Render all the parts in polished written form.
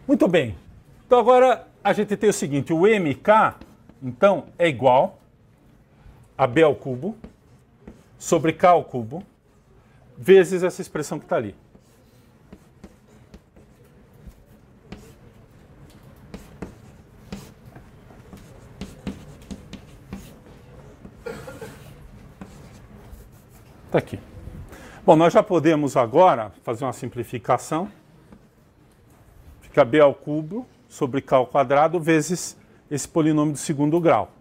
Muito bem. Então agora a gente tem o seguinte, o MK, então, é igual a B ao cubo sobre K ao cubo vezes essa expressão que está ali. Está aqui. Bom, nós já podemos agora fazer uma simplificação. Fica B ao cubo sobre K ao quadrado vezes esse polinômio do segundo grau.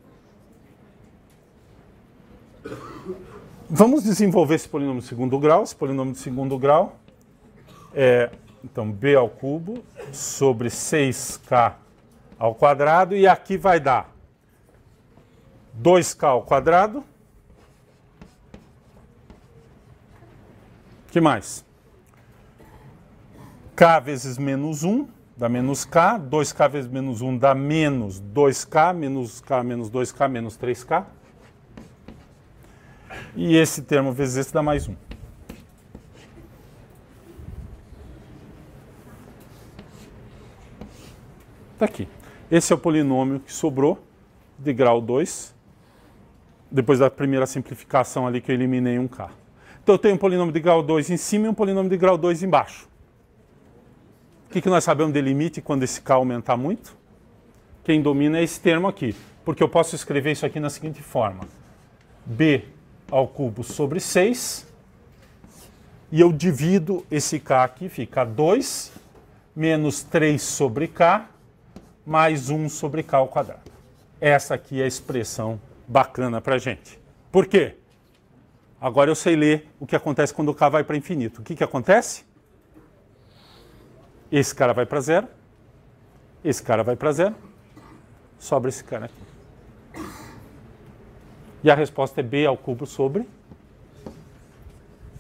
Vamos desenvolver esse polinômio do segundo grau. Esse polinômio do segundo grau é, então, B ao cubo sobre 6K ao quadrado. E aqui vai dar 2K ao quadrado. O que mais? K vezes menos 1 dá menos K. 2K vezes menos 1 dá menos 2K. Menos K menos 2K menos 3K. E esse termo vezes esse dá mais 1. Está aqui. Esse é o polinômio que sobrou de grau 2, depois da primeira simplificação ali que eu eliminei um K. Então eu tenho um polinômio de grau 2 em cima e um polinômio de grau 2 embaixo. O que nós sabemos de limite quando esse K aumentar muito? Quem domina é esse termo aqui, porque eu posso escrever isso aqui na seguinte forma. B ao cubo sobre 6, e eu divido esse K aqui, fica 2 menos 3 sobre K, mais 1 sobre K ao quadrado. Essa aqui é a expressão bacana para a gente. Por quê? Agora eu sei ler o que acontece quando o K vai para infinito. O que acontece? Esse cara vai para zero, esse cara vai para zero, sobra esse cara aqui. E a resposta é B ao cubo sobre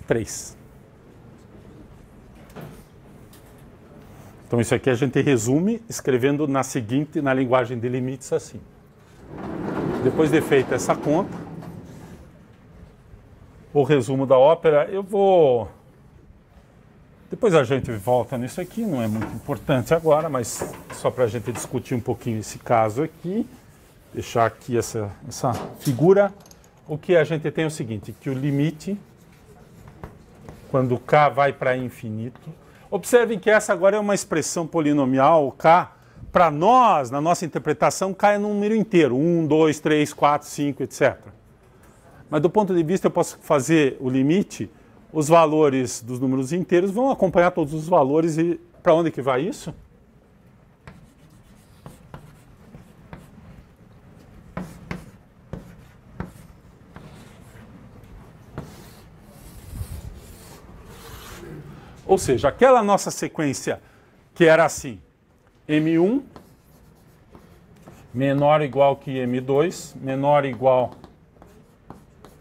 3. Então isso aqui a gente resume escrevendo na linguagem de limites assim. Depois de feita essa conta, o resumo da ópera, eu vou... Depois a gente volta nisso aqui, não é muito importante agora, mas só para a gente discutir um pouquinho esse caso aqui, deixar aqui essa figura. O que a gente tem é o seguinte, que o limite, quando K vai para infinito, observem que essa agora é uma expressão polinomial, K, para nós, na nossa interpretação, K é um número inteiro, 1, 2, 3, 4, 5, etc. Mas do ponto de vista, eu posso fazer o limite, os valores dos números inteiros vão acompanhar todos os valores e para onde que vai isso? Ou seja, aquela nossa sequência que era assim, M1 menor ou igual que M2, menor ou igual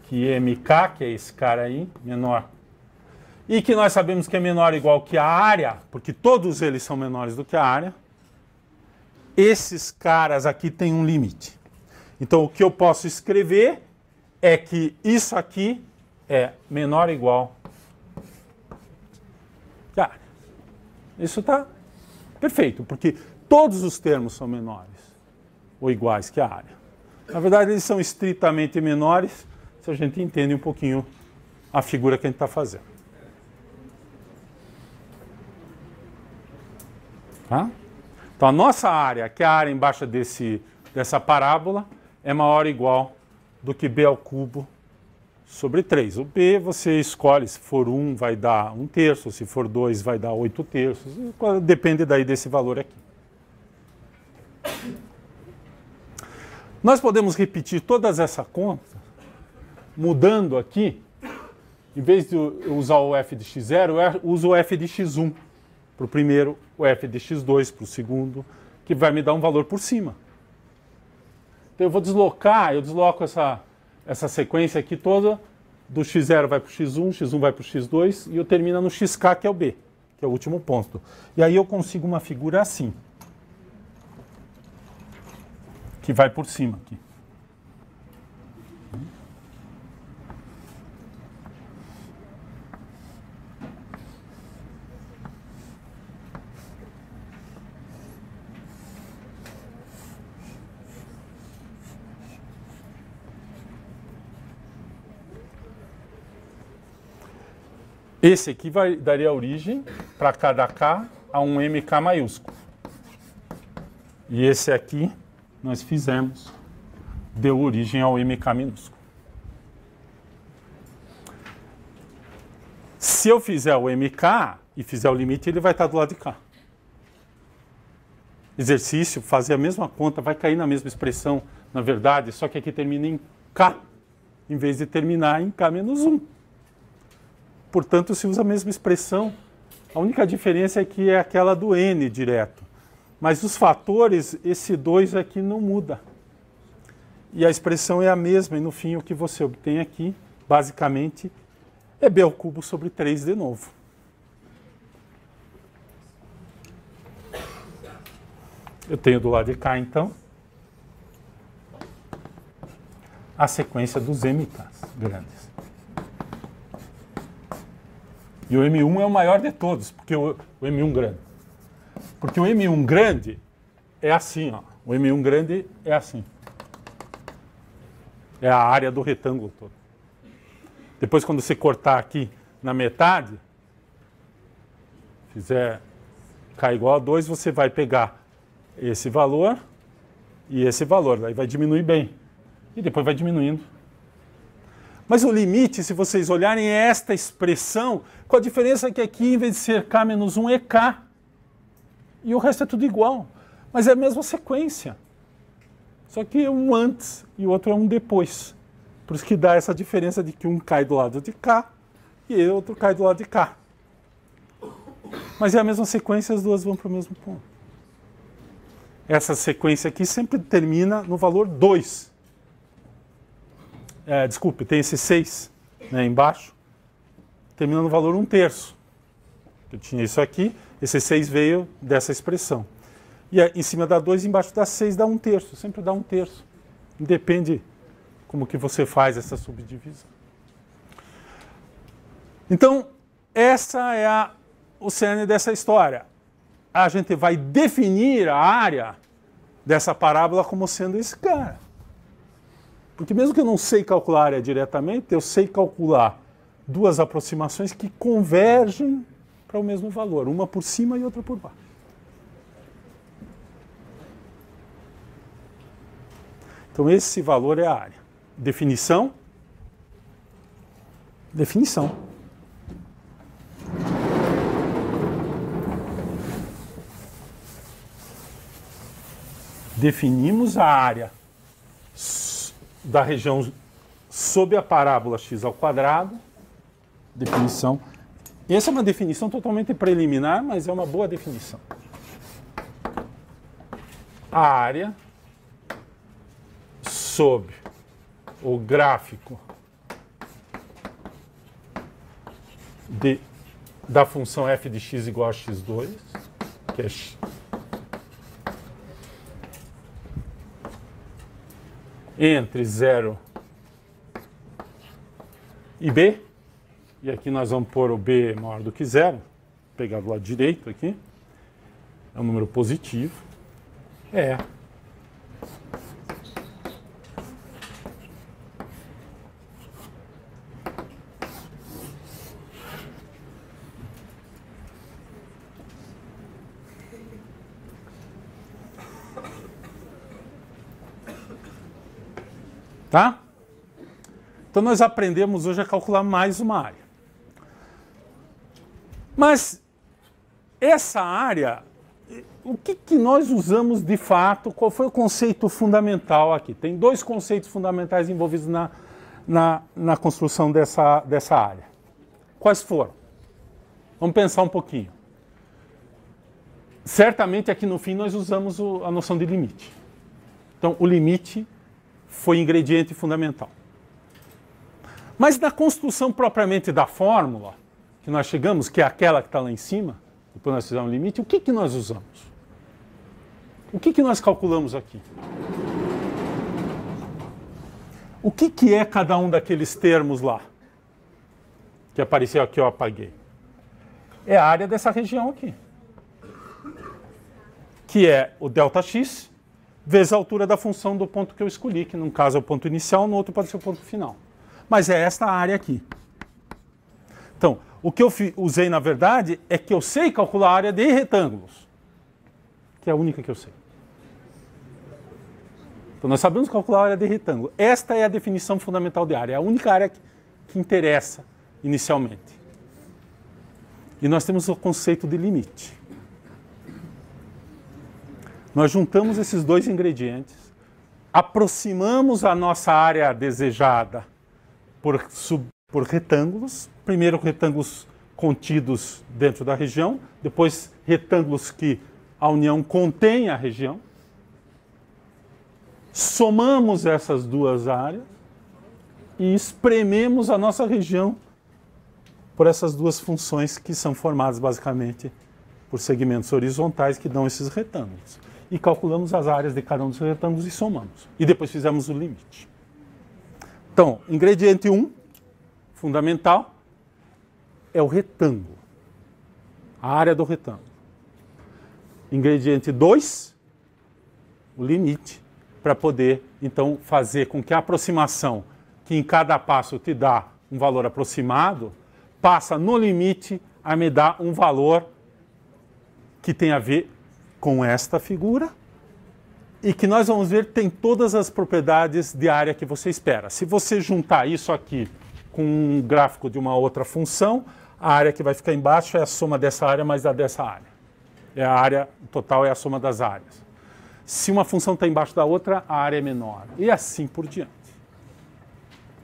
que MK, que é esse cara aí, menor. E que nós sabemos que é menor ou igual que a área, porque todos eles são menores do que a área. Esses caras aqui têm um limite. Então o que eu posso escrever é que isso aqui é menor ou igual que a área. Isso está perfeito, porque todos os termos são menores ou iguais que a área. Na verdade, eles são estritamente menores se a gente entende um pouquinho a figura que a gente está fazendo. Tá? Então, a nossa área, que é a área embaixo dessa parábola, é maior ou igual do que B ao cubo sobre 3. O B você escolhe, se for 1 vai dar 1/3, se for 2 vai dar 8/3, depende daí desse valor aqui. Nós podemos repetir todas essa conta, mudando aqui, em vez de eu usar o f de x0, eu uso o f de x1 para o primeiro, o f de x2 para o segundo, que vai me dar um valor por cima. Então eu vou deslocar, eu desloco essa sequência aqui toda, do x0 vai para o x1, x1 vai para o x2, e eu termino no xk, que é o b, que é o último ponto. E aí eu consigo uma figura assim, que vai por cima aqui. Esse aqui daria origem, para cada K, a um MK maiúsculo. E esse aqui, nós fizemos, deu origem ao MK minúsculo. Se eu fizer o MK e fizer o limite, ele vai estar do lado de cá. Exercício, fazer a mesma conta, vai cair na mesma expressão, na verdade, só que aqui termina em K, em vez de terminar em K menos 1. Portanto, se usa a mesma expressão, a única diferença é que é aquela do N direto. Mas os fatores, esse 2 aqui não muda. E a expressão é a mesma, e no fim o que você obtém aqui, basicamente, é B ao cubo sobre 3 de novo. Eu tenho do lado de cá, então, a sequência dos MKs grandes. E o M1 é o maior de todos, porque o M1 grande. Porque o M1 grande é assim, ó. O M1 grande é assim. É a área do retângulo todo. Depois, quando você cortar aqui na metade, fizer K igual a 2, você vai pegar esse valor e esse valor. Daí vai diminuir bem. E depois vai diminuindo. Mas o limite, se vocês olharem, é esta expressão, com a diferença que aqui, em vez de ser K menos 1, é K. E o resto é tudo igual. Mas é a mesma sequência. Só que é um antes e o outro é um depois. Por isso que dá essa diferença de que um cai do lado de cá e o outro cai do lado de cá. Mas é a mesma sequência, as duas vão para o mesmo ponto. Essa sequência aqui sempre termina no valor 2. Desculpe, tem esse 6, né, embaixo. Termina no valor 1/3. Eu tinha isso aqui, esse 6 veio dessa expressão. E em cima da 2, embaixo da 6 dá 1/3. Sempre dá 1/3. Depende como que você faz essa subdivisão. Então, essa é o cerne dessa história. A gente vai definir a área dessa parábola como sendo esse cara. Porque mesmo que eu não sei calcular a área diretamente, eu sei calcular duas aproximações que convergem para o mesmo valor, uma por cima e outra por baixo. Então esse valor é a área. Definição. Definição. Definimos a área da região sob a parábola x ao quadrado. Definição. Essa é uma definição totalmente preliminar, mas é uma boa definição. A área sob o gráfico da função f de x igual a x2, que é x, entre 0 e b, e aqui nós vamos pôr o b maior do que 0, pegar do lado direito aqui, é um número positivo, tá? Então nós aprendemos hoje a calcular mais uma área. Mas essa área, o que nós usamos de fato? Qual foi o conceito fundamental aqui? Tem dois conceitos fundamentais envolvidos na construção dessa área. Quais foram? Vamos pensar um pouquinho. Certamente aqui no fim nós usamos a noção de limite. Então o limite foi ingrediente fundamental. Mas na construção propriamente da fórmula, que nós chegamos, que é aquela que está lá em cima, depois nós fizemos o limite, o que nós usamos? O que nós calculamos aqui? O que é cada um daqueles termos lá? Que apareceu aqui, eu apaguei. É a área dessa região aqui. Que é o ΔX vezes a altura da função do ponto que eu escolhi, que num caso é o ponto inicial, no outro pode ser o ponto final. Mas é esta área aqui. Então, O que eu usei, na verdade, é que eu sei calcular a área de retângulos, que é a única que eu sei. Então, nós sabemos calcular a área de retângulo. Esta é a definição fundamental de área, é a única área que interessa inicialmente. E nós temos o conceito de limite. Nós juntamos esses dois ingredientes, aproximamos a nossa área desejada por retângulos, primeiro retângulos contidos dentro da região, depois retângulos que a união contém a região. Somamos essas duas áreas e esprememos a nossa região por essas duas funções que são formadas basicamente por segmentos horizontais que dão esses retângulos. E calculamos as áreas de cada um dos retângulos e somamos. E depois fizemos o limite. Então, ingrediente 1, fundamental, é o retângulo. A área do retângulo. Ingrediente 2, o limite, para poder, então, fazer com que a aproximação, que em cada passo te dá um valor aproximado, passa no limite a me dar um valor que tem a ver com esta figura e que nós vamos ver tem todas as propriedades de área que você espera. Se você juntar isso aqui com um gráfico de uma outra função, a área que vai ficar embaixo é a soma dessa área mais a dessa área. É a área total, é a soma das áreas. Se uma função está embaixo da outra, a área é menor. E assim por diante.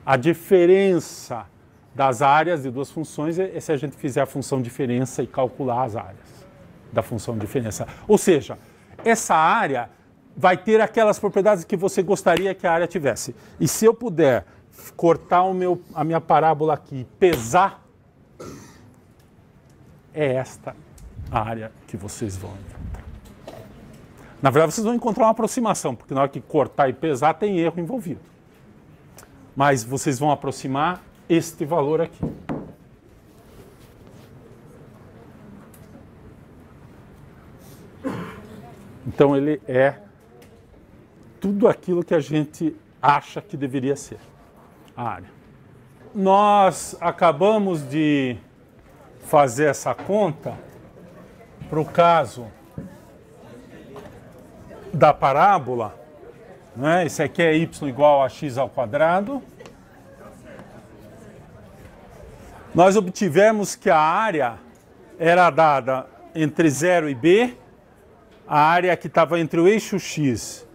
A diferença das áreas de duas funções é se a gente fizer a função diferença e calcular as áreas da função diferença. Ou seja, essa área vai ter aquelas propriedades que você gostaria que a área tivesse. E se eu puder cortar a minha parábola aqui e pesar, é esta área que vocês vão encontrar. Na verdade, vocês vão encontrar uma aproximação, porque na hora que cortar e pesar tem erro envolvido. Mas vocês vão aproximar este valor aqui. Então ele é tudo aquilo que a gente acha que deveria ser a área. Nós acabamos de fazer essa conta para o caso da parábola, né? Esse aqui é y igual a x ao quadrado. Nós obtivemos que a área era dada entre 0 e b, a área que estava entre o eixo x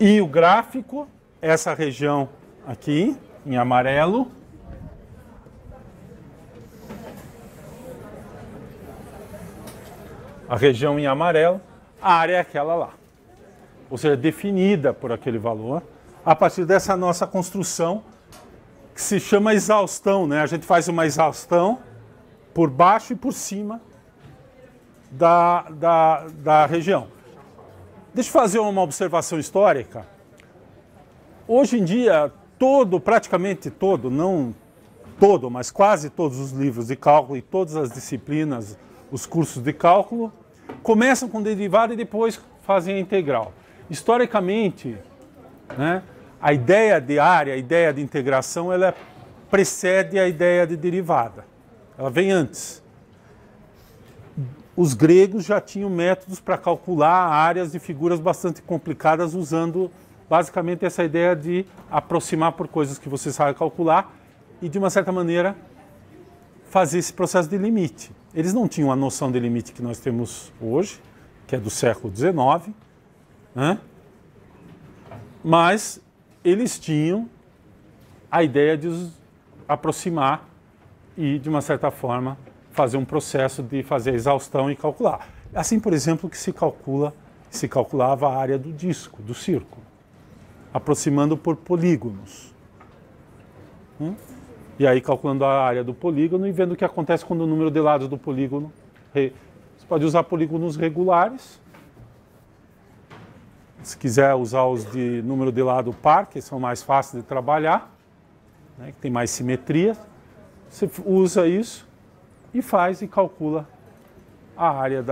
e o gráfico, essa região aqui, em amarelo. A região em amarelo, a área é aquela lá. Ou seja, definida por aquele valor, a partir dessa nossa construção, que se chama exaustão, né? A gente faz uma exaustão por baixo e por cima da região. Deixa eu fazer uma observação histórica. Hoje em dia, praticamente todo, não todo, mas quase todos os livros de cálculo e todas as disciplinas, os cursos de cálculo, começam com derivada e depois fazem a integral. Historicamente, né, a ideia de área, a ideia de integração, ela precede a ideia de derivada. Ela vem antes. Os gregos já tinham métodos para calcular áreas de figuras bastante complicadas usando basicamente essa ideia de aproximar por coisas que você sabe calcular e, de uma certa maneira, fazer esse processo de limite. Eles não tinham a noção de limite que nós temos hoje, que é do século XIX, né? Mas eles tinham a ideia de aproximar e, de uma certa forma, fazer um processo de fazer a exaustão e calcular. Assim, por exemplo, que se calculava a área do disco, do círculo, aproximando por polígonos. E aí calculando a área do polígono e vendo o que acontece quando o número de lados do polígono... Você pode usar polígonos regulares. Se quiser usar os de número de lado par, que são mais fáceis de trabalhar, né, que tem mais simetria, você usa isso e faz e calcula a área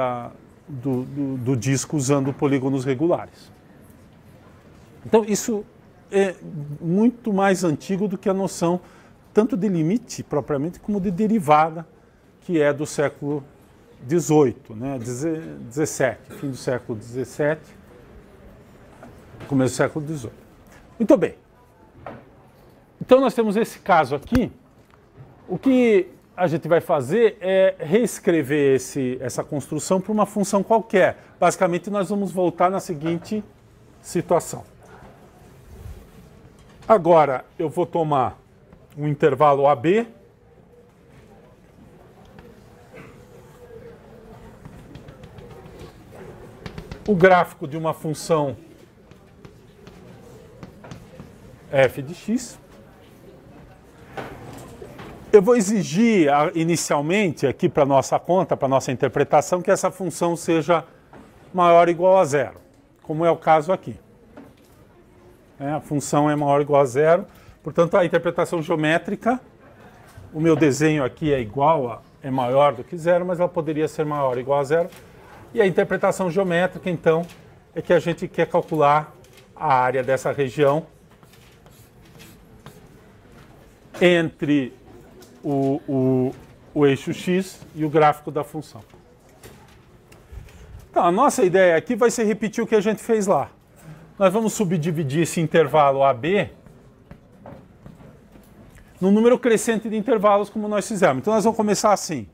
do disco usando polígonos regulares. Então isso é muito mais antigo do que a noção tanto de limite propriamente como de derivada, que é do século XVIII, né? 17, fim do século XVII, começo do século XVIII. Muito bem. Então nós temos esse caso aqui. O que a gente vai fazer é reescrever essa construção para uma função qualquer. Basicamente nós vamos voltar na seguinte situação. Agora eu vou tomar um intervalo AB. O gráfico de uma função f de x. Eu vou exigir inicialmente aqui para nossa conta, para nossa interpretação, que essa função seja maior ou igual a zero, como é o caso aqui. A função é maior ou igual a zero, portanto a interpretação geométrica, o meu desenho aqui é maior do que zero, mas ela poderia ser maior ou igual a zero. E a interpretação geométrica, então, é que a gente quer calcular a área dessa região entre o eixo x e o gráfico da função. Então, a nossa ideia aqui vai ser repetir o que a gente fez lá. Nós vamos subdividir esse intervalo AB num número crescente de intervalos, como nós fizemos. Então, nós vamos começar assim.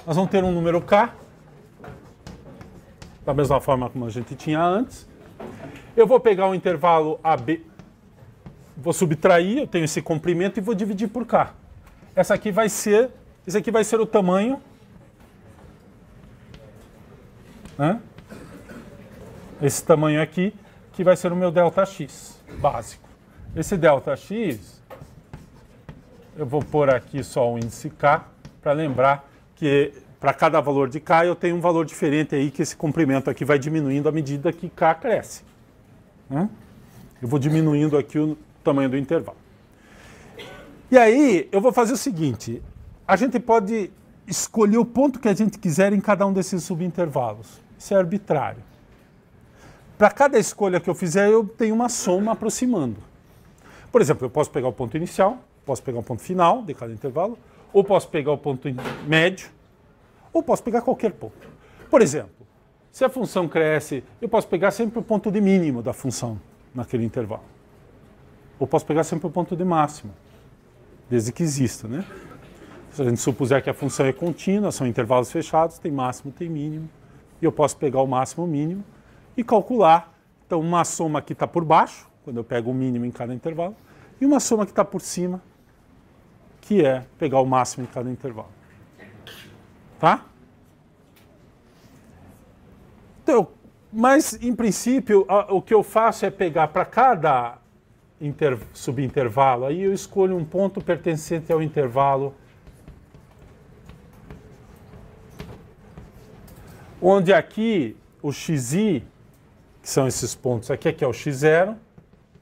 Nós vamos ter um número k, da mesma forma como a gente tinha antes. Eu vou pegar o intervalo AB, vou subtrair, eu tenho esse comprimento e vou dividir por k. Esse aqui vai ser o tamanho, né? Esse tamanho aqui, que vai ser o meu ΔX básico. Esse ΔX, eu vou pôr aqui só o índice k, para lembrar que para cada valor de k eu tenho um valor diferente aí, que esse comprimento aqui vai diminuindo à medida que k cresce, né? Eu vou diminuindo aqui o tamanho do intervalo. E aí, eu vou fazer o seguinte, a gente pode escolher o ponto que a gente quiser em cada um desses subintervalos. Isso é arbitrário. Para cada escolha que eu fizer, eu tenho uma soma aproximando. Por exemplo, eu posso pegar o ponto inicial, posso pegar o ponto final de cada intervalo, ou posso pegar o ponto médio, ou posso pegar qualquer ponto. Por exemplo, se a função cresce, eu posso pegar sempre o ponto de mínimo da função naquele intervalo. Ou posso pegar sempre o ponto de máximo, desde que exista, né? Se a gente supuser que a função é contínua, são intervalos fechados, tem máximo, tem mínimo, e eu posso pegar o máximo, o mínimo, e calcular. Então, uma soma que está por baixo, quando eu pego o mínimo em cada intervalo, e uma soma que está por cima, que é pegar o máximo em cada intervalo. Tá? Então, mas, em princípio, o que eu faço é pegar para cada subintervalo, aí eu escolho um ponto pertencente ao intervalo onde aqui o xi, que são esses pontos aqui é o x0,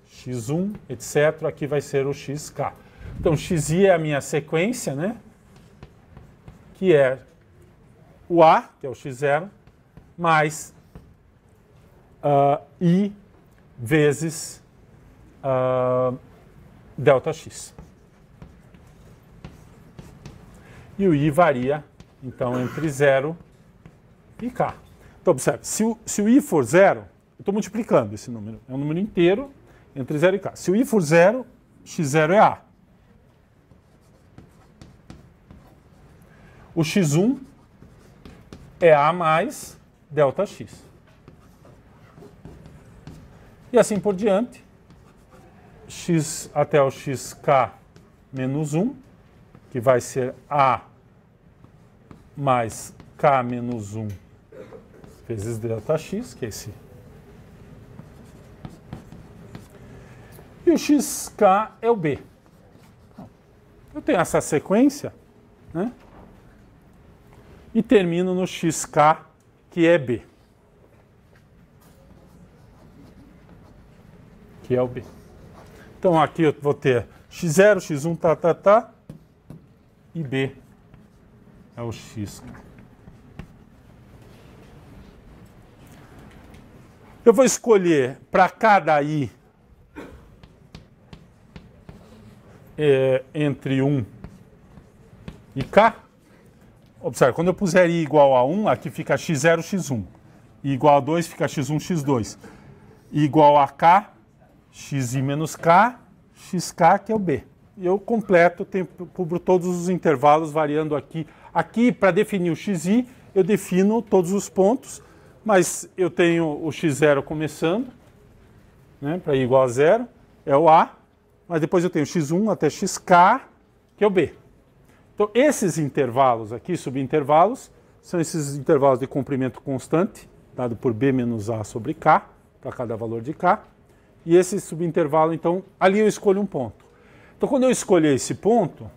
x1, etc. Aqui vai ser o xk. Então, xi é a minha sequência, né? Que é o a, que é o x0, mais i vezes ΔX. E o i varia, então, entre 0 e k. Então, observe, se o i for 0, eu estou multiplicando esse número, é um número inteiro entre 0 e k. Se o i for 0, x0 é a. O x1 é a mais ΔX. E assim por diante, x até o xk menos 1, que vai ser a mais k menos 1 vezes ΔX, que é esse. E o xk é o b. Eu tenho essa sequência, né? E termino no xk, que é b. Que é o b. Então aqui eu vou ter x0, x1, e b é o x. Eu vou escolher para cada i entre 1 e k. Observe, quando eu puser i igual a 1, aqui fica x0, x1. I igual a 2 fica x1, x2. I igual a k, xi menos k, xk, que é o b. E eu completo, cubro todos os intervalos variando aqui. Aqui, para definir o xi, eu defino todos os pontos, mas eu tenho o x0 começando, né, para i igual a 0, é o a, mas depois eu tenho x1 até xk, que é o b. Então, esses intervalos aqui, subintervalos, são esses intervalos de comprimento constante, dado por b menos a sobre k, para cada valor de k. E esse subintervalo, então, ali eu escolho um ponto. Então, quando eu escolher esse ponto,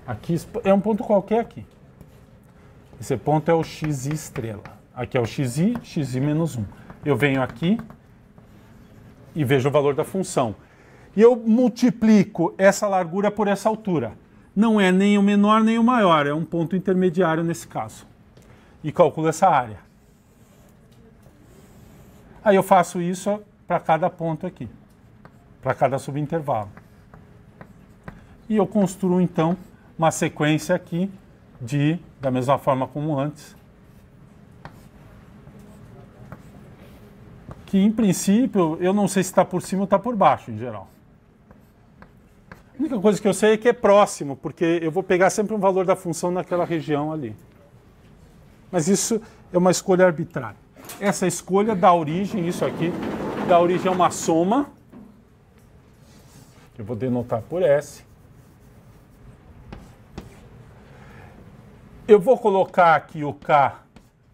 aqui é um ponto qualquer aqui. Esse ponto é o xi estrela. Aqui é o xi menos 1. Eu venho aqui e vejo o valor da função. E eu multiplico essa largura por essa altura. Não é nem o menor nem o maior, é um ponto intermediário nesse caso. E calculo essa área. Aí eu faço isso para cada ponto aqui, para cada subintervalo. E eu construo, então, uma sequência aqui da mesma forma como antes, que, em princípio, eu não sei se está por cima ou está por baixo, em geral. A única coisa que eu sei é que é próximo, porque eu vou pegar sempre um valor da função naquela região ali. Mas isso é uma escolha arbitrária. Essa escolha dá origem, isso aqui, dá origem a uma soma, que eu vou denotar por S. Eu vou colocar aqui o K,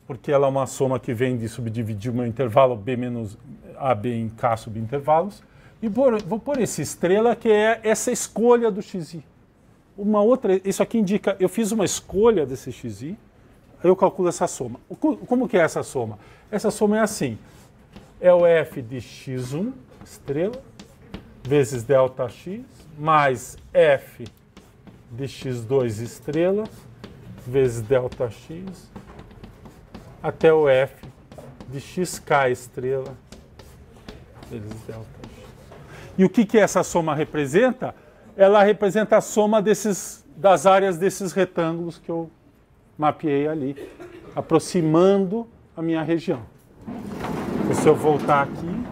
porque ela é uma soma que vem de subdividir o meu intervalo B menos AB em K subintervalos. E vou pôr esse estrela, que é essa escolha do xi. Uma outra, isso aqui indica, eu fiz uma escolha desse xi, aí eu calculo essa soma. Como que é essa soma? Essa soma é assim, é o f de x1, estrela, vezes ΔX, mais f de x2, estrela, vezes ΔX, até o f de xk, estrela, vezes ΔX. E o que essa soma representa? Ela representa a soma das áreas desses retângulos que eu mapeei ali, aproximando a minha região. Então, se eu voltar aqui,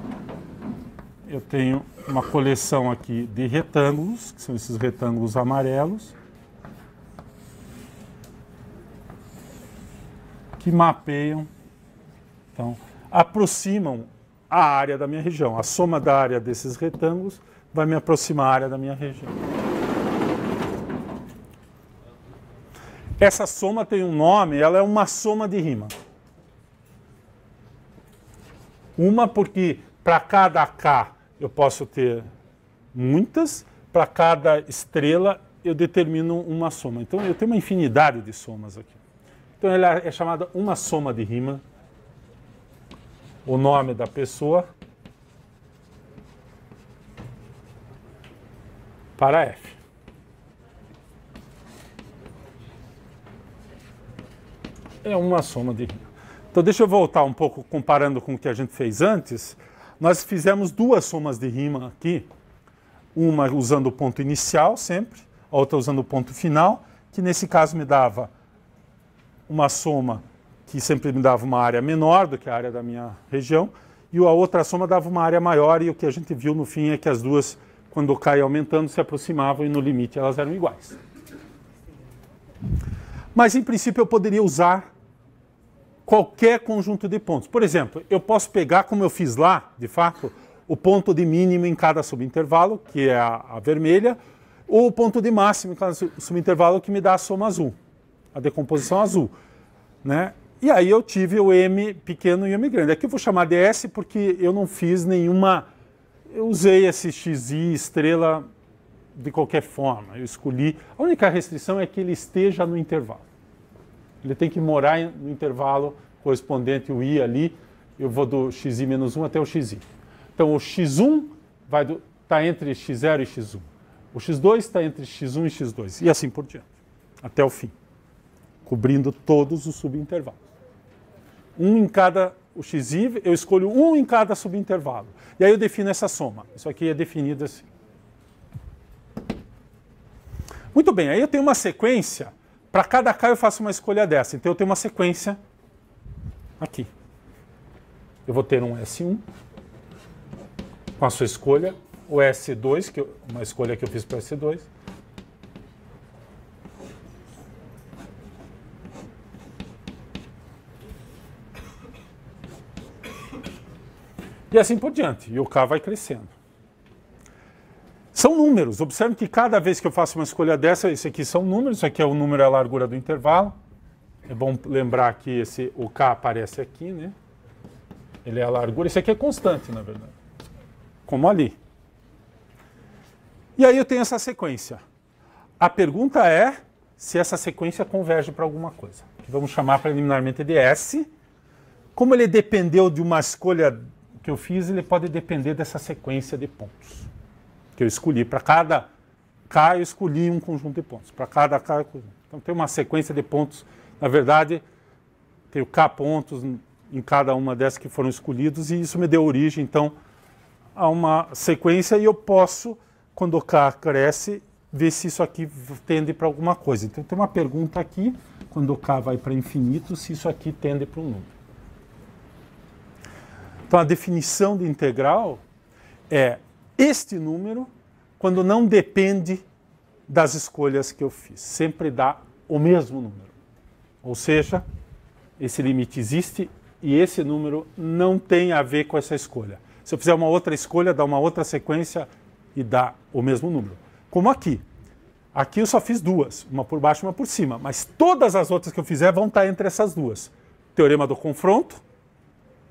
eu tenho uma coleção aqui de retângulos, que são esses retângulos amarelos, que mapeiam, então, aproximam a área da minha região. A soma da área desses retângulos vai me aproximar a área da minha região. Essa soma tem um nome, ela é uma soma de rima. Uma porque para cada K eu posso ter muitas, para cada estrela eu determino uma soma. Então eu tenho uma infinidade de somas aqui. Então ela é chamada uma soma de rima. O nome da pessoa para F. É uma soma de rima. Então deixa eu voltar um pouco comparando com o que a gente fez antes. Nós fizemos duas somas de rima aqui. Uma usando o ponto inicial sempre, a outra usando o ponto final, que nesse caso me dava uma soma que sempre me dava uma área menor do que a área da minha região, e a outra soma dava uma área maior, e o que a gente viu no fim é que as duas, quando o K ia aumentando, se aproximavam e no limite elas eram iguais. Mas em princípio eu poderia usar qualquer conjunto de pontos. Por exemplo, eu posso pegar, como eu fiz lá, de fato, o ponto de mínimo em cada subintervalo, que é a vermelha, ou o ponto de máximo em cada subintervalo, que me dá a soma azul, a decomposição azul, né? E aí eu tive o M pequeno e o M grande. Aqui eu vou chamar de S porque eu não fiz nenhuma... Eu usei esse XI estrela de qualquer forma. Eu escolhi... A única restrição é que ele esteja no intervalo. Ele tem que morar no intervalo correspondente, o I ali. Eu vou do XI menos 1 até o XI. Então o X1 está entre X0 e X1. O X2 está entre X1 e X2. E assim por diante. Até o fim. Cobrindo todos os subintervalos. Um em cada o xi, eu escolho um em cada subintervalo. E aí eu defino essa soma. Isso aqui é definido assim. Muito bem, aí eu tenho uma sequência. Para cada k eu faço uma escolha dessa. Então eu tenho uma sequência aqui. Eu vou ter um S1 com a sua escolha, o S2, uma escolha que eu fiz para o S2. E assim por diante. E o K vai crescendo. São números. Observe que cada vez que eu faço uma escolha dessa, esse aqui são números. Isso aqui é o número e a largura do intervalo. É bom lembrar que o K aparece aqui, né? Ele é a largura. Isso aqui é constante, na verdade. Como ali. E aí eu tenho essa sequência. A pergunta é se essa sequência converge para alguma coisa. Que vamos chamar preliminarmente de S. Como ele dependeu de uma escolha que eu fiz, ele pode depender dessa sequência de pontos que eu escolhi. Para cada K eu escolhi um conjunto de pontos. Para cada K, então tem uma sequência de pontos. Na verdade, tenho K pontos em cada uma dessas que foram escolhidos e isso me deu origem, então, a uma sequência e eu posso, quando o K cresce, ver se isso aqui tende para alguma coisa. Então tem uma pergunta aqui, quando o K vai para infinito, se isso aqui tende para um número. Então a definição de integral é este número quando não depende das escolhas que eu fiz. Sempre dá o mesmo número. Ou seja, esse limite existe e esse número não tem a ver com essa escolha. Se eu fizer uma outra escolha, dá uma outra sequência e dá o mesmo número. Como aqui. Aqui eu só fiz duas, uma por baixo e uma por cima. Mas todas as outras que eu fizer vão estar entre essas duas. Teorema do confronto.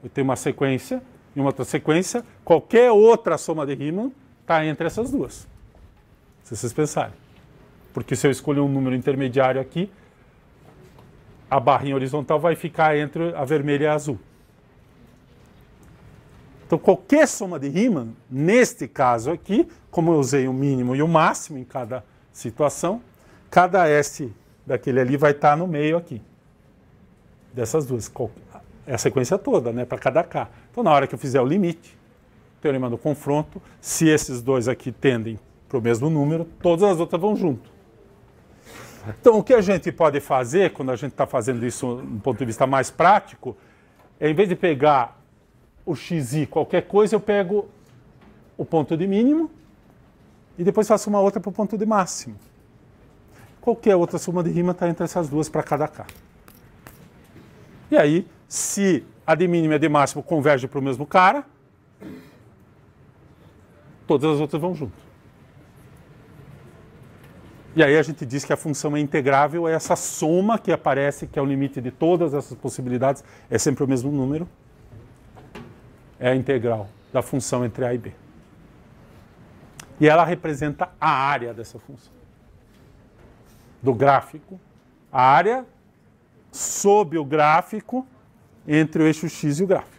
Eu tenho uma sequência e uma outra sequência. Qualquer outra soma de Riemann está entre essas duas. Se vocês pensarem. Porque se eu escolher um número intermediário aqui, a barrinha horizontal vai ficar entre a vermelha e a azul. Então qualquer soma de Riemann, neste caso aqui, como eu usei o mínimo e o máximo em cada situação, cada S daquele ali vai estar no meio aqui. Dessas duas. É a sequência toda, né, para cada K. Então, na hora que eu fizer o limite, teorema do confronto, se esses dois aqui tendem para o mesmo número, todas as outras vão junto. Então, o que a gente pode fazer, quando a gente está fazendo isso do ponto de vista mais prático, é, em vez de pegar o xi, qualquer coisa, eu pego o ponto de mínimo e depois faço uma outra para o ponto de máximo. Qualquer outra soma de Riemann está entre essas duas para cada K. E aí, se a de mínimo e a de máximo convergem para o mesmo cara, todas as outras vão junto. E aí a gente diz que a função é integrável, é essa soma que aparece, que é o limite de todas essas possibilidades, é sempre o mesmo número. É a integral da função entre A e B. E ela representa a área dessa função. Do gráfico. A área sob o gráfico entre o eixo x e o gráfico.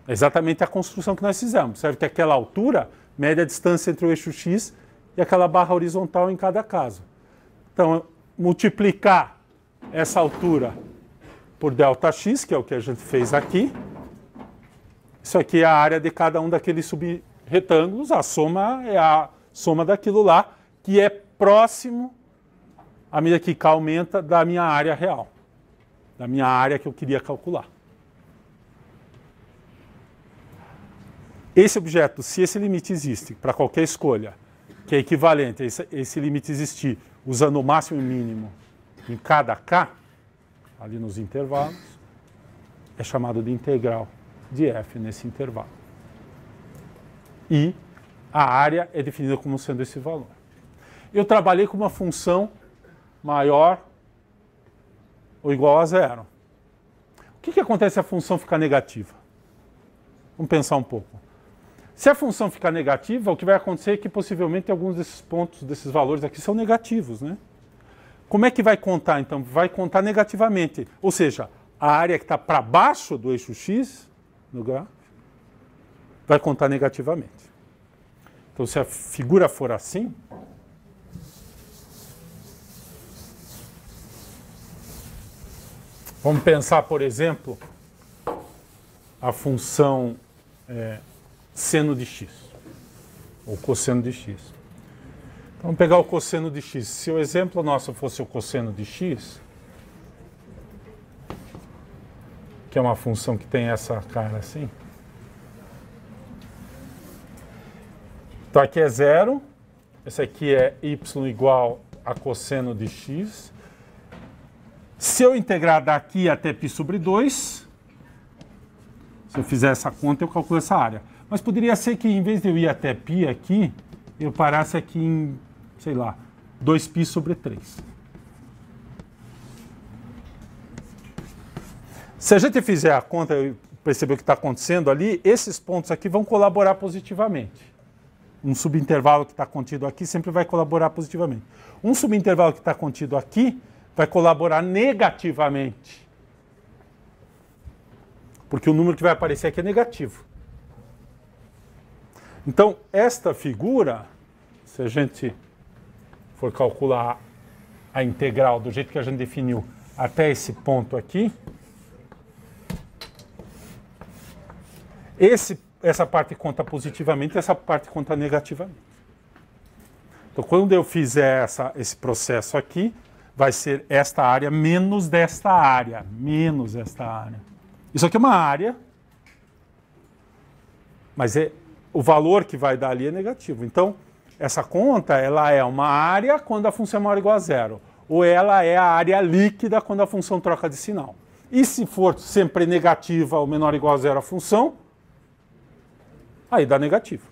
É exatamente a construção que nós fizemos. Observe que aquela altura mede a distância entre o eixo x e aquela barra horizontal em cada caso. Então, multiplicar essa altura por ΔX, que é o que a gente fez aqui. Isso aqui é a área de cada um daqueles subretângulos. A soma é a soma daquilo lá, que é próximo, à medida que K aumenta, da minha área real. Da minha área que eu queria calcular. Esse objeto, se esse limite existe para qualquer escolha, que é equivalente a esse limite existir usando o máximo e o mínimo em cada K, ali nos intervalos, é chamado de integral de f nesse intervalo. E a área é definida como sendo esse valor. Eu trabalhei com uma função maior ou igual a zero. O que acontece se a função ficar negativa? Vamos pensar um pouco. Se a função ficar negativa, o que vai acontecer é que possivelmente alguns desses pontos, desses valores aqui são negativos, né? Como é que vai contar, então? Vai contar negativamente. Ou seja, a área que está para baixo do eixo x, no gráfico, vai contar negativamente. Então, se a figura for assim, vamos pensar, por exemplo, a função seno de x, ou cosseno de x. Então, vamos pegar o cosseno de x. Se o exemplo nosso fosse o cosseno de x, que é uma função que tem essa cara assim. Então aqui é 0, esse aqui é y igual a cosseno de x. Se eu integrar daqui até π sobre 2, se eu fizer essa conta, eu calculo essa área. Mas poderia ser que, em vez de eu ir até π aqui, eu parasse aqui em, sei lá, 2π sobre 3. Se a gente fizer a conta e perceber o que está acontecendo ali, esses pontos aqui vão colaborar positivamente. Um subintervalo que está contido aqui sempre vai colaborar positivamente. Um subintervalo que está contido aqui vai colaborar negativamente. Porque o número que vai aparecer aqui é negativo. Então, esta figura, se a gente for calcular a integral do jeito que a gente definiu até esse ponto aqui, essa parte conta positivamente e essa parte conta negativamente. Então, quando eu fizer esse processo aqui, vai ser esta área menos desta área. Menos esta área. Isso aqui é uma área, mas o valor que vai dar ali é negativo. Então, essa conta ela é uma área quando a função é maior ou igual a 0. Ou ela é a área líquida quando a função troca de sinal. E se for sempre negativa ou menor ou igual a 0 a função, aí dá negativo.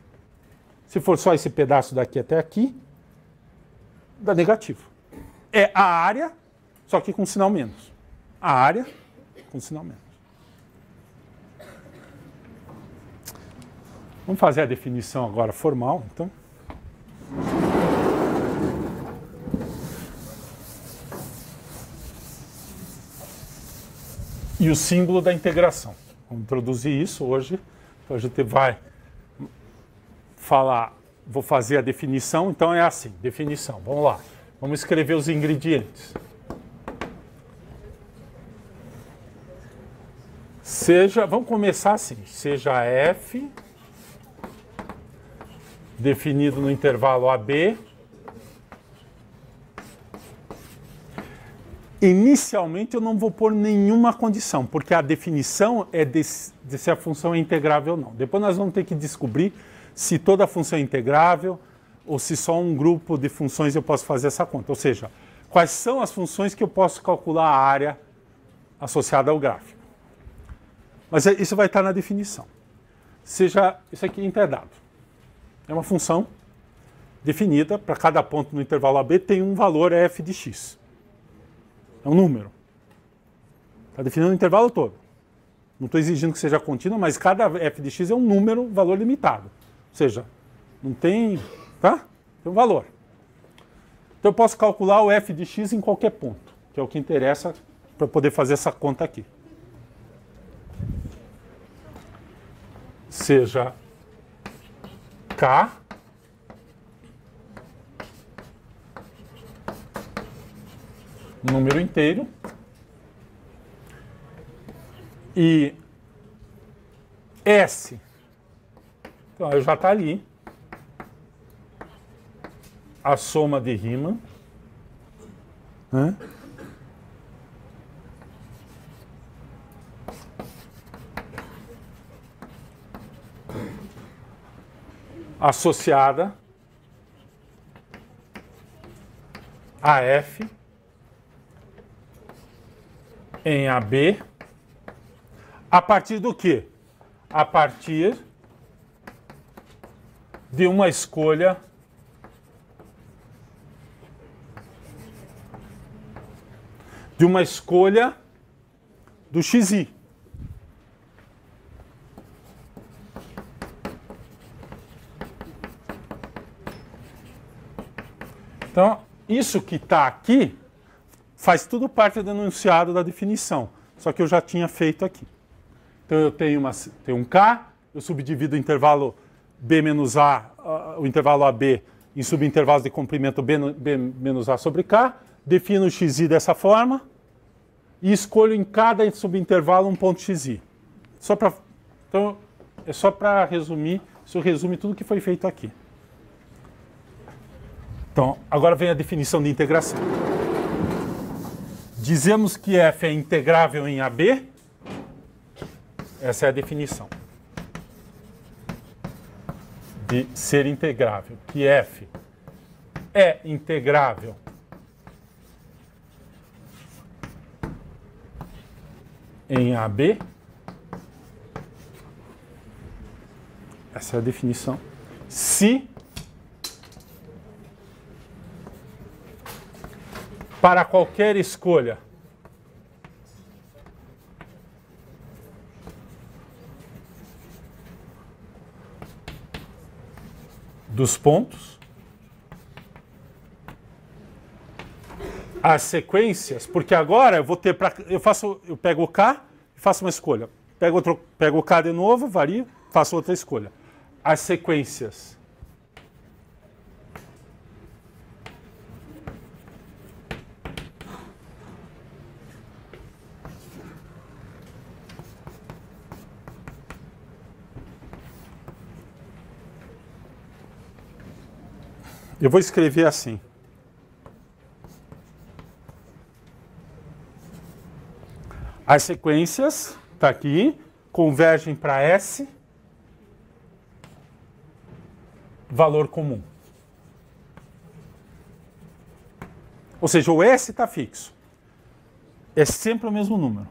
Se for só esse pedaço daqui até aqui, dá negativo. É a área, só que com sinal menos. A área com sinal menos. Vamos fazer a definição agora formal, então. E o símbolo da integração. Vamos introduzir isso hoje. Então a gente vai falar, vou fazer a definição, então é assim, definição. Vamos lá. Vamos escrever os ingredientes. Vamos começar assim, seja f definido no intervalo AB. Inicialmente eu não vou pôr nenhuma condição, porque a definição é de se a função é integrável ou não. Depois nós vamos ter que descobrir se toda a função é integrável ou se só um grupo de funções eu posso fazer essa conta. Ou seja, quais são as funções que eu posso calcular a área associada ao gráfico. Mas isso vai estar na definição. Seja isso aqui interdado. É uma função definida, para cada ponto no intervalo AB tem um valor f de x. É um número. Está definindo o intervalo todo. Não estou exigindo que seja contínua, mas cada f de x é um número, valor limitado. Ou seja, não tem... Tá? Tem um valor. Então eu posso calcular o f de x em qualquer ponto, que é o que interessa para poder fazer essa conta aqui. Seja K número inteiro e S, então já está ali a soma de Riemann, né? Associada a F em AB, a partir do quê? A partir de uma escolha do xi. Então, isso que está aqui faz tudo parte do enunciado da definição, só que eu já tinha feito aqui. Então eu tenho um K, eu subdivido o intervalo B menos A, o intervalo AB, em subintervalos de comprimento B menos A sobre K, defino o xi dessa forma e escolho em cada subintervalo um ponto xi. Só para Então, é só para resumir, isso resume tudo que foi feito aqui. Então, agora vem a definição de integração. Dizemos que f é integrável em AB. Essa é a definição de ser integrável. Que f é integrável em AB. Essa é a definição. Se para qualquer escolha dos pontos, as sequências, porque agora eu vou ter eu pego o K e faço uma escolha. Pego o K de novo, vario, faço outra escolha. As sequências eu vou escrever assim. As sequências, está aqui, convergem para S, valor comum. Ou seja, o S está fixo. É sempre o mesmo número.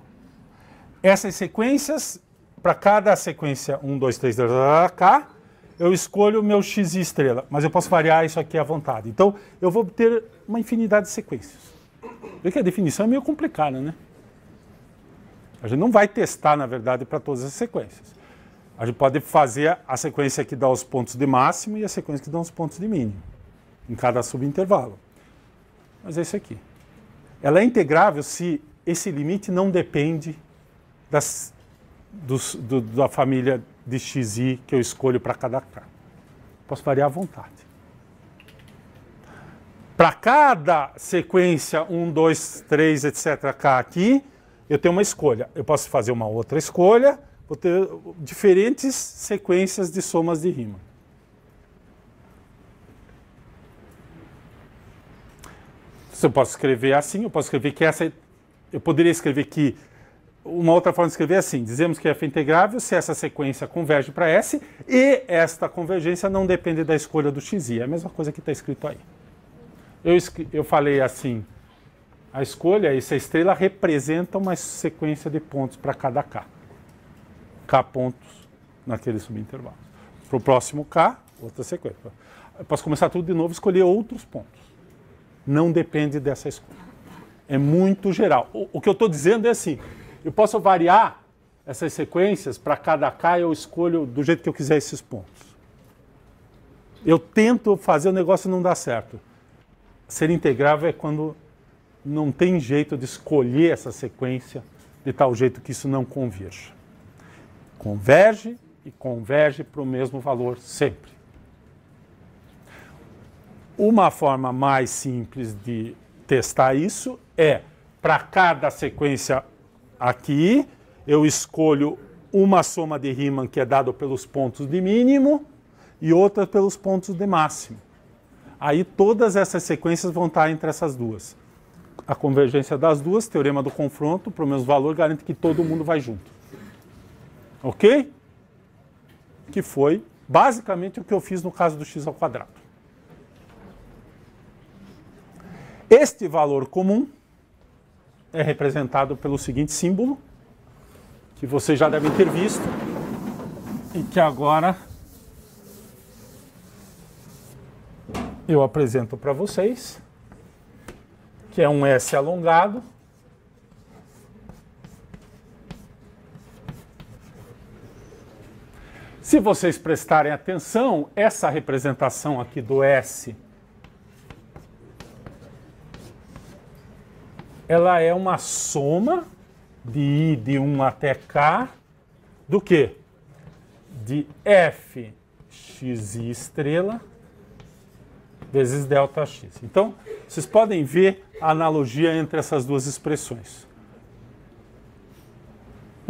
Essas sequências, para cada sequência 1, 2, 3, K, eu escolho o meu x e estrela, mas eu posso variar isso aqui à vontade. Então, eu vou ter uma infinidade de sequências. Vê que a definição é meio complicada, né? A gente não vai testar, na verdade, para todas as sequências. A gente pode fazer a sequência que dá os pontos de máximo e a sequência que dá os pontos de mínimo, em cada subintervalo. Mas é isso aqui. Ela é integrável se esse limite não depende da família de xi que eu escolho para cada k. Posso variar à vontade. Para cada sequência 1, 2, 3, etc. k aqui, eu tenho uma escolha. Eu posso fazer uma outra escolha, vou ter diferentes sequências de somas de rima. Eu posso escrever assim, eu posso escrever que essa... Eu poderia escrever que... Uma outra forma de escrever é assim, dizemos que f é integrável se essa sequência converge para S e esta convergência não depende da escolha do xi. É a mesma coisa que está escrito aí. Eu falei assim, a escolha, essa estrela representa uma sequência de pontos para cada K. K pontos naquele subintervalo. Para o próximo K, outra sequência. Eu posso começar tudo de novo e escolher outros pontos. Não depende dessa escolha. É muito geral. O que eu estou dizendo é assim, eu posso variar essas sequências para cada K, eu escolho do jeito que eu quiser esses pontos. Eu tento fazer o negócio e não dá certo. Ser integrável é quando não tem jeito de escolher essa sequência de tal jeito que isso não converja. Converge e converge para o mesmo valor sempre. Uma forma mais simples de testar isso é, para cada sequência aqui, eu escolho uma soma de Riemann que é dada pelos pontos de mínimo e outra pelos pontos de máximo. Aí todas essas sequências vão estar entre essas duas. A convergência das duas, teorema do confronto, para o mesmo valor, garante que todo mundo vai junto. Ok? Que foi basicamente o que eu fiz no caso do x². Este valor comum é representado pelo seguinte símbolo, que vocês já devem ter visto, e que agora eu apresento para vocês, que é um S alongado, se vocês prestarem atenção, essa representação aqui do S, ela é uma soma de I de 1 até K do quê? De f xi estrela vezes delta x. Então, vocês podem ver a analogia entre essas duas expressões.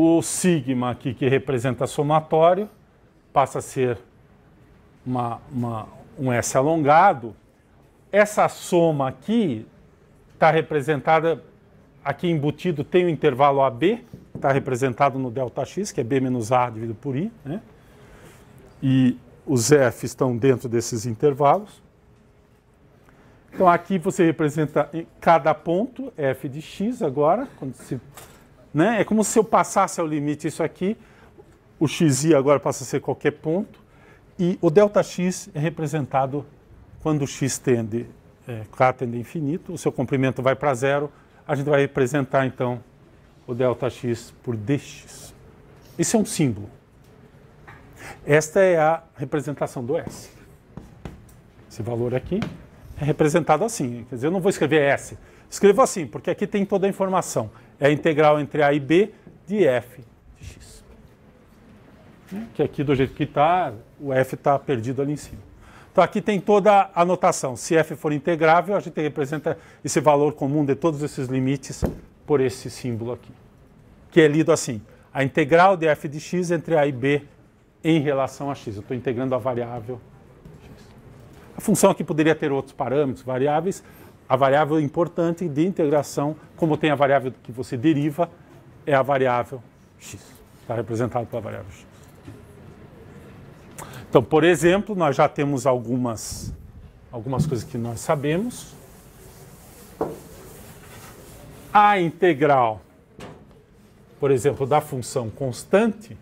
O sigma aqui, que representa somatório, passa a ser um S alongado. Essa soma aqui está representada, aqui embutido tem o intervalo AB, está representado no ΔX, que é B menos A dividido por I, né? E os F estão dentro desses intervalos. Então aqui você representa em cada ponto F de X agora, quando se, né? É como se eu passasse ao limite isso aqui, o XI agora passa a ser qualquer ponto, e o ΔX é representado quando o X tende, K tende a infinito, o seu comprimento vai para zero, a gente vai representar então o ΔX por DX. Isso é um símbolo. Esta é a representação do S. Esse valor aqui é representado assim. Quer dizer, eu não vou escrever S. Escrevo assim, porque aqui tem toda a informação. É a integral entre A e B de F de X. Que aqui, do jeito que está, o F está perdido ali em cima. Então aqui tem toda a notação. Se F for integrável, a gente representa esse valor comum de todos esses limites por esse símbolo aqui. Que é lido assim. A integral de F de X entre A e B em relação a X. Eu estou integrando a variável X. A função aqui poderia ter outros parâmetros, variáveis. A variável importante de integração, como tem a variável que você deriva, é a variável X. Está representado pela variável X. Então, por exemplo, nós já temos algumas coisas que nós sabemos. A integral, por exemplo, da função constante,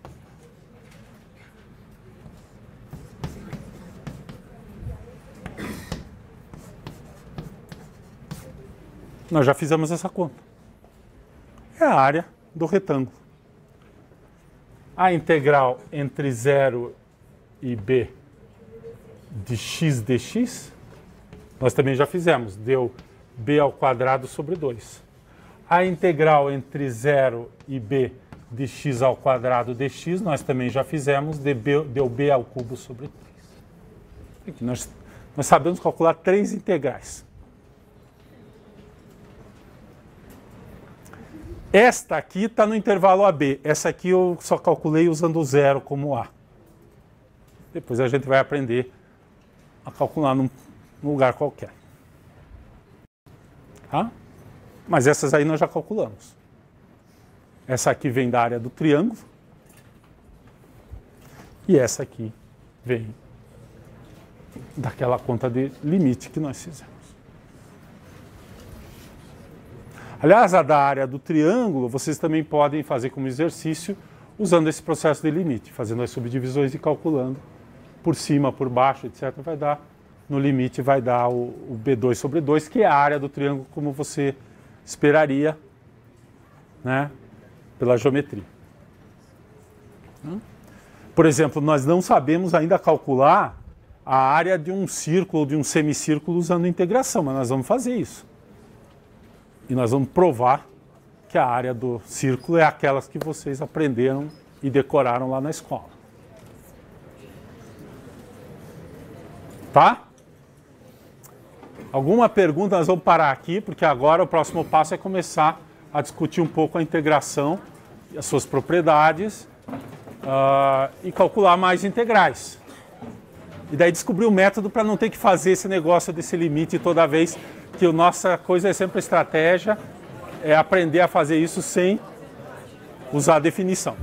nós já fizemos essa conta. É a área do retângulo. A integral entre 0 e B de x dx, nós também já fizemos. Deu B ao quadrado sobre 2. A integral entre 0 e B de x ao quadrado dx, nós também já fizemos. Deu B ao cubo sobre 3. Aqui nós sabemos calcular 3 integrais. Esta aqui está no intervalo AB. Essa aqui eu só calculei usando o zero como A. Depois a gente vai aprender a calcular num lugar qualquer. Tá? Mas essas aí nós já calculamos. Essa aqui vem da área do triângulo. E essa aqui vem daquela conta de limite que nós fizemos. Aliás, a da área do triângulo, vocês também podem fazer como exercício usando esse processo de limite, fazendo as subdivisões e calculando por cima, por baixo, etc. Vai dar, no limite, vai dar o B2 sobre 2, que é a área do triângulo como você esperaria, né, pela geometria. Por exemplo, nós não sabemos ainda calcular a área de um círculo ou de um semicírculo usando integração, mas nós vamos fazer isso. E nós vamos provar que a área do círculo é aquelas que vocês aprenderam e decoraram lá na escola. Tá? Alguma pergunta? Nós vamos parar aqui, porque agora o próximo passo é começar a discutir um pouco a integração, as suas propriedades e calcular mais integrais. E daí descobrir o método para não ter que fazer esse negócio desse limite toda vez, que a nossa coisa é sempre a estratégia, é aprender a fazer isso sem usar a definição.